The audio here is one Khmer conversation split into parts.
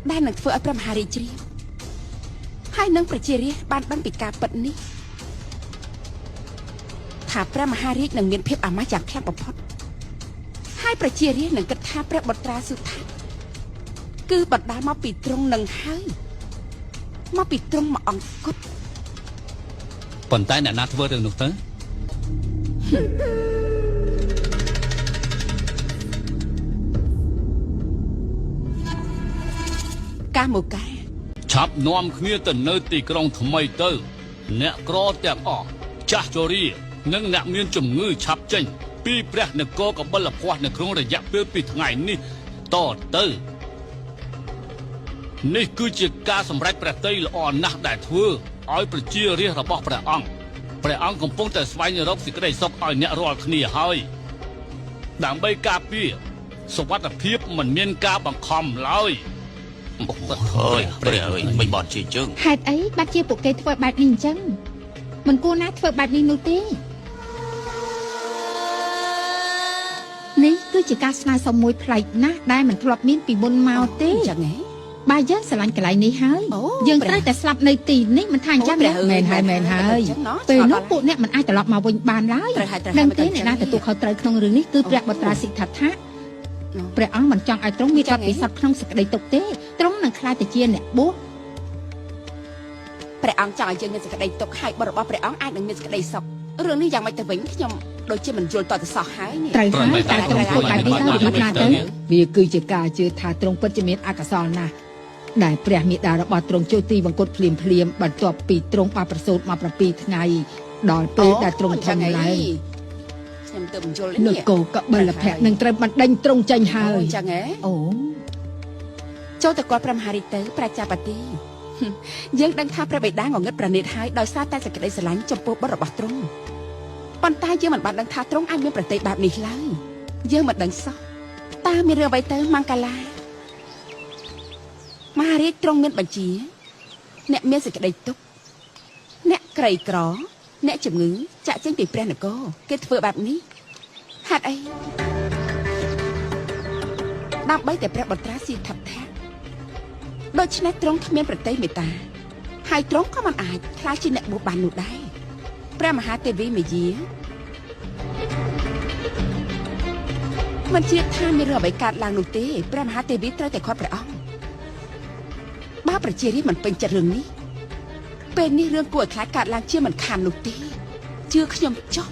ដែលនឹងធ្វើឲ្យព្រះមហារាជជ្រាបហើយនឹងប្រជារាស្ត្របានដឹងពីការពិតនេះថាព្រះមហារាជនឹងមានភាពអាម៉ាស់យ៉ាងខ្លាំងបំផុតហើយប្រជារាស្ត្រនឹងគិតថាព្រះបុត្រាសុថាគឺបណ្ដាលមកពីទ្រង់នឹងហើយមកពីទ្រង់មកអង្គត់ប៉ុន្តែអ្នកណាធ្វើរឿងនោះទៅកាមកកាឆាប់នាំគ្នាទៅនៅទីក្រុងថ្មីទៅអ្នកក្រទាំងអស់ចាស់ជរានិងអ្នកមានជំងឺឆាប់ចេញពីព្រះនគរកបិលភ័ស្ត្រនៅក្នុងរយៈពេល2ថ្ងៃនេះតទៅនេះគឺជាការសម្រេចព្រះតីល្អណាស់ដែលធ្វើឲ្យប្រជារាស្ត្ររបស់ព្រះអង្គកំពុងតែស្វែងរកសេចក្តីសុខឲ្យអ្នករាល់គ្នាហើយដើម្បីការពារសុវត្ថិភាពមិនមានការបង្ខំឡើយអើយព្រះអើយមិនបានជាជើងហេតុអីបាត់ជាពួកគេធ្វើបែបនេះអញ្ចឹងមិនគួរណាធ្វើបែបនេះនោះទេនេះគឺជាការស្នើសុំមួយប្លែកណាស់ដែលមិនធ្លាប់មានពីមុនមកទេចឹងហ៎បើយើងស្រឡាញ់កន្លែងនេះហើយយើងត្រូវតែស្លាប់នៅទីនេះមិនថាអញ្ចឹងមែនហើយពេលនោះពួកអ្នកមិនអាចត្រឡប់មកវិញបានឡើយនឹងទេអ្នកណាទទួលខុសត្រូវក្នុងរឿងនេះគឺព្រះបុត្រាសិទ្ធត្ថៈព្រះអង្គមិនចង់ឲ្យទ្រង់មានបទពិសោធន៍ក្នុងសេចក្តីទុក្ខទេទ្រង់នឹងខ្លាចទៅជាអ្នកបួសព្រះអង្គចង់ឲ្យយើងមានសេចក្តីទុក្ខហើយបុត្ររបស់ព្រះអង្គអាចនឹងមានសេចក្តីសុខរឿងនេះយ៉ាងម៉េចទៅវិញខ្ញុំដូចជាមិនយល់តទៅសោះហើយនេះត្រូវហើយតែទ្រង់ធ្វើបែបនេះទៅមិនណាទៅវាគឺជាការជឿថាទ្រង់ពិតជាមានអកុសលណាស់ដែលព្រះមេដារបស់ទ្រង់ជួយទីបង្គត់ភ្លាមបន្ទាប់ពីទ្រង់បានប្រសូតមក7ថ្ងៃដល់ពេលដែលទ្រង់ធំឡើងខ្ញុំទៅបញ្យល់នេះនគរកបិលភៈនឹងត្រូវបណ្ដេញទ្រង់ចេញហើយអញ្ចឹងហ៎ចូលទៅគាត់ព្រះមហារាជទៅប្រជាបទីយើងដឹងថាព្រះបិតាងងឹតប្រណិតហើយដោយសារតែសេចក្តីស្រឡាញ់ចំពោះបុត្ររបស់ទ្រង់ប៉ុន្តែយើងមិនបានដឹងថាទ្រង់អាចមានប្រតិបត្តិបែបនេះឡើយយើងមិនដឹងសោះតើមានរឿងអ្វីទៅមង្កាឡាមហារាជទ្រង់មានបញ្ជាអ្នកមានសេចក្តីទុក្ខអ្នកក្រីក្រអ្នកជំងឺចាក់ចេញពីព្រះនគរគេធ្វើបែបនេះហេតុអីដើម្បីតែព្រះបុត្រាស៊ីថត្ថៈដូច្នេះទ្រង់គ្មានប្រតិមេត្តាហើយទ្រង់ក៏មិនអាចខ្លាចជាអ្នកបួសបាននោះដែរព្រះមហាទេវីមាយាមិនជឿថាមានរឿងអ្វីកើតឡើងនោះទេព្រះមហាទេវីត្រូវតែខាត់ព្រះអង្គបើប្រជារាស្ត្រមិនពេញចិត្តរឿងនេះពេលនេះរឿងគួរឲ្យខ្លាចកើតឡើងជាមិនខាននោះទេជឿខ្ញុំចុះ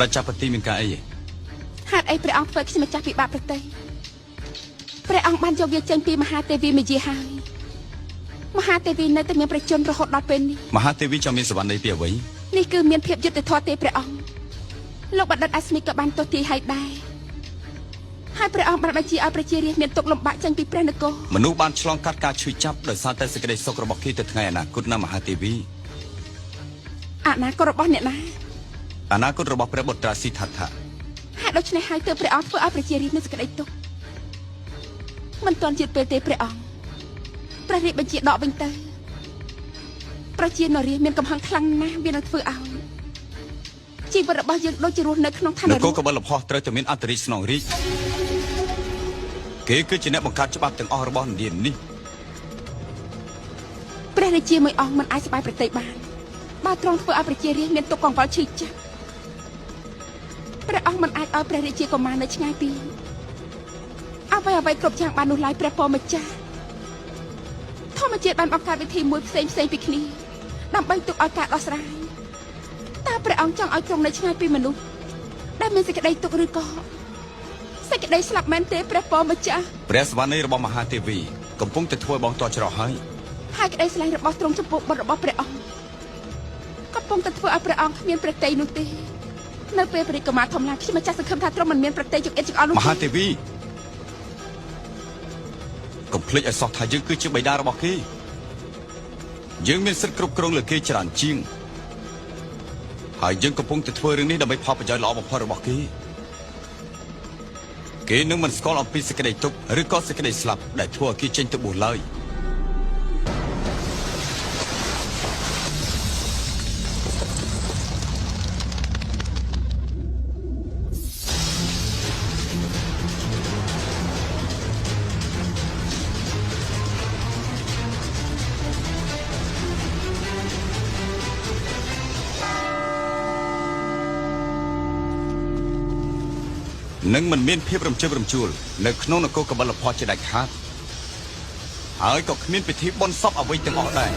ប្រជាបទីមានការអីហេតុអីព្រះអង្គធ្វើខ្ញុំម្ចាស់ពិបាកប្រតិព្រះអង្គបានយកវាចេញពីមហាទេវីមាយាហើយមហាទេវីនៅតែមានប្រជជនរហូតដល់ពេលនេះមហាទេវីចង់មានសវណ្ណីពីអ្វីនេះគឺមានភាពយុត្តិធម៌ទេព្រះអង្គលោកបណ្ឌិតអាស្មីក៏បានទោសទាយឲ្យដែរហើយព្រះអង្គបានបញ្ជាឲ្យប្រជារាស្ត្រមានទុក្ខលំបាកចេញពីព្រះនគរមនុស្សបានឆ្លងកាត់ការឈឺចាប់ដោយសារតែសេចក្តីសុខរបស់គេទៅថ្ងៃអនាគតណាមហាទេវីអនាគតរបស់អ្នកណាអនាគតរបស់ព្រះបុត្រាស៊ីថត្ថៈហេតុដូច្នេះហើយទើបព្រះអង្គធ្វើឲ្យប្រជារាស្ត្រមានសេចក្តីទុក្ខមិនទាន់ជាតិពេលទេព្រះអង្គព្រះរាជបញ្ជាដកវិញទៅប្រជានរាស្ត្រមានកំហឹងខ្លាំងណាស់វានឹងធ្វើឲ្យជីវិតរបស់យើងដូចជារស់នៅក្នុងឋាននគរកបិលភ័ស្ត្រត្រូវតែមានអន្តរិទ្ធស្នងរាជគេគឺជាអ្នកបង្កើតច្បាប់ទាំងអស់របស់ឥណ្ឌានេះព្រះរាជាមួយអង្គមិនអាចស្បាយប្រតិបានបើទ្រង់ធ្វើឲ្យប្រជារាស្ត្រមានទុក្ខកង្វល់ឈឺចាប់ព្រះអង្គមិនអាចឲ្យព្រះរាជាកុមារនៅឆ្ងាយពីអ្វីគ្រប់យ៉ាងបាននោះឡើយព្រះពរម្ចាស់ធម្មជាតិបានបង្កើតវិធីមួយផ្សេងពីគ្នាដើម្បីទុកឲ្យការដោះស្រាយតើព្រះអង្គចង់ឲ្យទ្រង់នៅឆ្ងាយពីមនុស្សដែលមានសេចក្តីទុក្ខឬក៏សេចក្តីស្លាប់មែនទេព្រះពរម្ចាស់ព្រះសវណ្ណីរបស់មហាទេវីកំពុងតែធ្វើបងតច្រោះហើយក្តីស្រឡាញ់របស់ទ្រង់ចំពោះបុត្ររបស់ព្រះអង្គកំពុងតែធ្វើឲ្យព្រះអង្គគ្មានព្រះតីនោះទេ នៅពេលព្រះរាជកុមារធំឡើងខ្ញុំម្ចាស់សង្ឃឹមថាទ្រង់មិនមានប្រតិយចង្អៀតចង្អល់នោះ មហាទេវីកុំភ្លេចឲ្យសោះថាយើងគឺជាបិតារបស់គេយើងមានសិទ្ធិគ្រប់គ្រងលើគេច្រើនជាងហើយយើងកំពុងតែធ្វើរឿងនេះដើម្បីផលប្រយោជន៍ល្អបំផុតរបស់គេនឹងមិនស្គាល់អំពីសេចក្តីទុក្ខឬក៏សេចក្តីស្លាប់ដែលធ្វើឲ្យគេចេញទៅបួសឡើយនឹងមិនមានភាពរំជើបរំជួលនៅក្នុងនគរកបិលភ័ក្រជាដាច់ខាតហើយក៏គ្មានពិធីបុណ្យសពអ្វីទាំងអស់ដែរ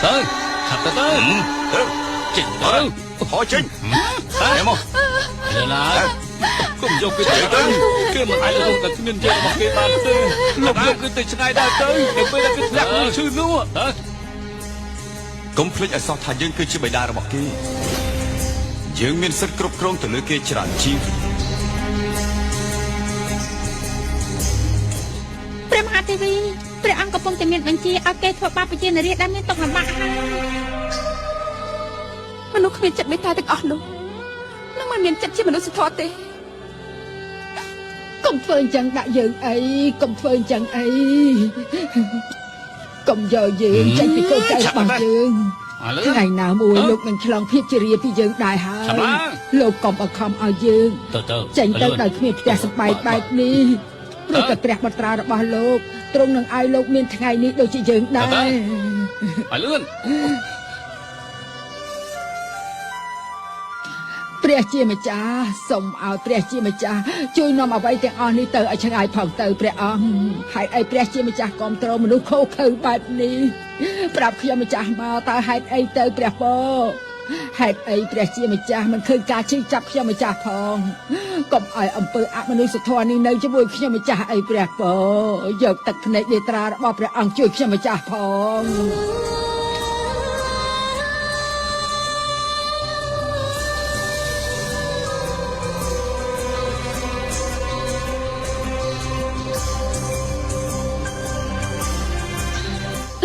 ទៅឆាប់ទៅចេញទៅហោចេញតែមកយាឡាកុំយកគេទៅគេមិនអាចរកតែគ្មានជារបស់គេបានទេលោកយកគេទៅឆ្ងាយដែរទៅទៅពេលដែលគេធ្លាក់ឈឺនោះកុំភ្លេចឲ្យសោះថាយើងគឺជាបិតារបស់គេយើងមានសិទ្ធិគ្រប់គ្រងទៅលើគេច្រើនជាងព្រះមហាទេវីព្រះអង្គកំពុងតែមានបញ្ជាឲ្យគេធ្វើបាបប្រជានារីដែលមានទុក្ខលំបាកហើយមនុស្សគ្មានចិត្តមេត្តាទាំងអស់នោះនឹងមិនមានចិត្តជាមនុស្សធម៌ទេកុំធ្វើអញ្ចឹងដាក់យើងអីកុំធ្វើអញ្ចឹងអីកុំយកយើងចេញពីកូនចៅរបស់យើងថ្ងៃណាមួយលោកនឹងឆ្លងភាពជារាពីយើងដែរហើយលោកកុំអខំឲ្យយើងចេញទៅដោយគ្មានផ្ទះសម្បែងបែបនេះព្រោះតែព្រះបត្រារបស់លោកទ្រង់នឹងឲ្យលោកមានថ្ងៃនេះដូចជាយើងដែរឲ្យលឿនព្រះជាម្ចាស់សូមឲ្យព្រះជាម្ចាស់ជួយនាំអ្វីទាំងអស់នេះទៅឲ្យឆ្ងាយផងទៅព្រះអង្គហេតុអីព្រះជាម្ចាស់គាំទ្រមនុស្សខូខើបែបនេះប្រាប់ខ្ញុំម្ចាស់មកតើហេតុអីទៅព្រះពរហេតុអីព្រះជាម្ចាស់មិនឃើញការជឿចាប់ខ្ញុំម្ចាស់ផងកុំឲ្យអំពើអមនុស្សធម៌នេះនៅជាមួយខ្ញុំម្ចាស់អីព្រះពរយកទឹកភ្នែកនេត្រារបស់ព្រះអង្គជួយខ្ញុំម្ចាស់ផង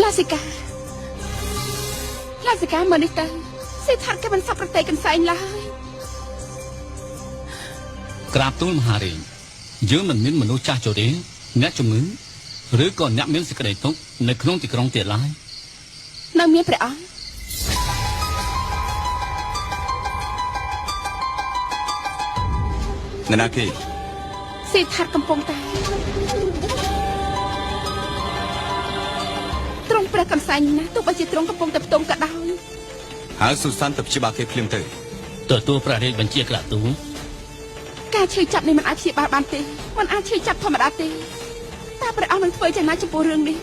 ឡាសិកាមើលនេះទៅសិដ្ឋាគេមិនសពប្រតិកន្សែងឡើយក្រាបទូលមហារាជយើងមិនមានមនុស្សចាស់ជរាអ្នកជំងឺឬក៏អ្នកមានសេចក្តីទុក្ខនៅក្នុងទីក្រុងទៀតឡើយនៅមានព្រះអង្គអ្នកណាគេសិដ្ឋាកំពុងតែទ្រង់ព្រះកន្សែងណាទោះបីជាទ្រង់កំពុងតែផ្ទុំក៏ដោយហើយស៊ូសានទៅព្យាបាលគេភ្លាមទៅទទួលព្រះរាជបញ្ជាក្រាបទូលការឈឺចាប់នេះមិនអាចព្យាបាលបានទេមិនអាចឈឺចាប់ធម្មតាទេតើព្រះអង្គនឹងធ្វើយ៉ាងណាចំពោះរឿងនេះ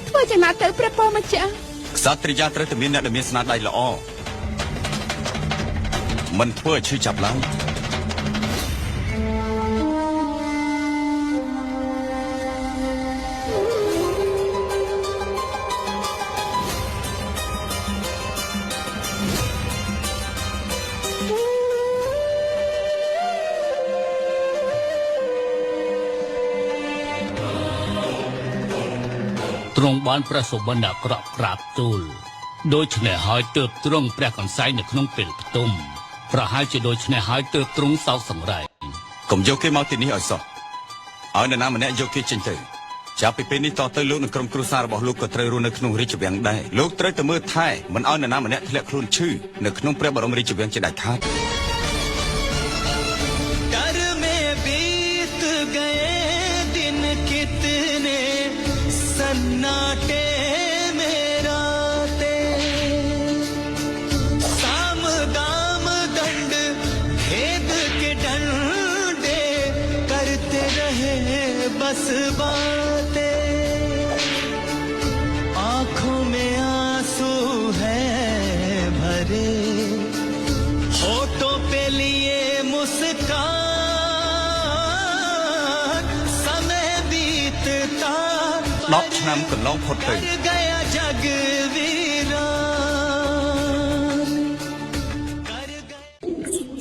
ធ្វើយ៉ាងណាទៅព្រះពរម្ចាស់ក្សត្រិយាត្រូវតែមានអ្នកដែលមានស្នាដៃល្អមិនធ្វើឲ្យឈឺចាប់ឡើយទ្រង់បានព្រះសុបិនអាក្រក់ក្រាបទូលដូច្នេះហើយទើបទ្រង់ព្រះកន្សែងនៅក្នុងពេលផ្ទុំប្រហែលជាដូច្នេះហើយទើបទ្រង់សោកសង្រេងកុំយកគេមកទីនេះឲ្យសោះឲ្យនរណាម្នាក់យកគេចេញទៅ ចាប់ពីពេលនេះតទៅលោកនឹងក្រុមគ្រួសាររបស់លោកក៏ត្រូវរស់នៅក្នុងរាជវាំងដែរលោកត្រូវតែមើលថែមិនឲ្យនរណាម្នាក់ធ្លាក់ខ្លួនឈឺនៅក្នុងព្រះបរមរាជវាំងជាដាច់ខាត सन्नाटे मेरा ते साम दाम दंड भेद के डंडे करते रहे बस बातें आंखों में आंसू है भरे होठों पे लिए मुस्कान समय बीतता 10 ឆ្នាំកន្លងផុតទៅ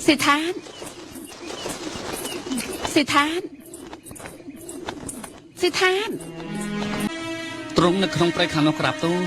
សិដ្ឋានសិដ្ឋានសិដ្ឋាន ទ្រង់នៅក្នុងព្រៃខាងនោះក្រាបទូល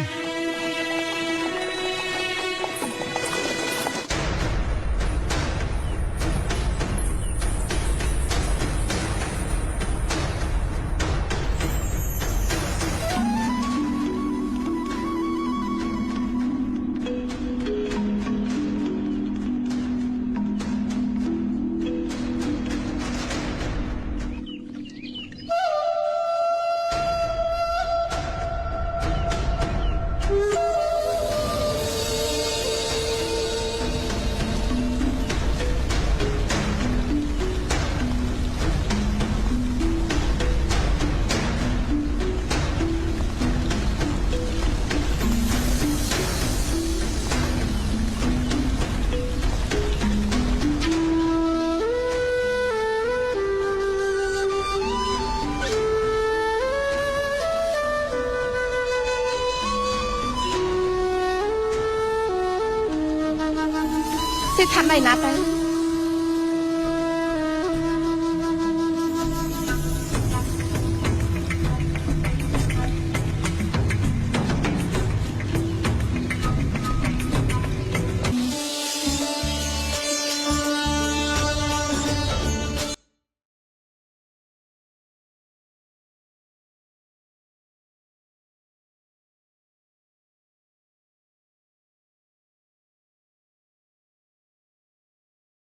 សិដ្ឋានណៃណាទៅ